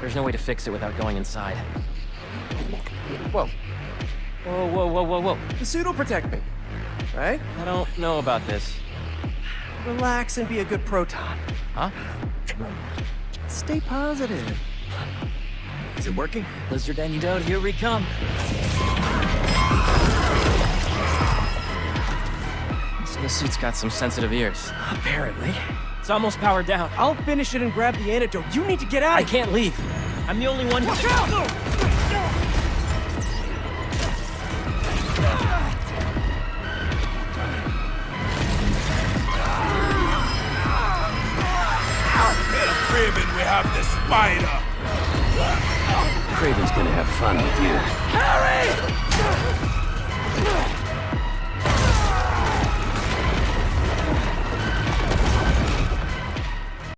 There's no way to fix it without going inside. Whoa. Whoa, whoa, whoa, whoa, whoa. The suit will protect me, right? I don't know about this. Relax and be a good proton. Huh? Stay positive. Is it working? Lizard and you don't, here we come. So the suit's got some sensitive ears. Apparently. It's almost powered down. I'll finish it and grab the antidote. You need to get out I of here. can't leave. I'm the only one who... Watch out! Craven, we have the spider. Craven's gonna have fun with you. Harry!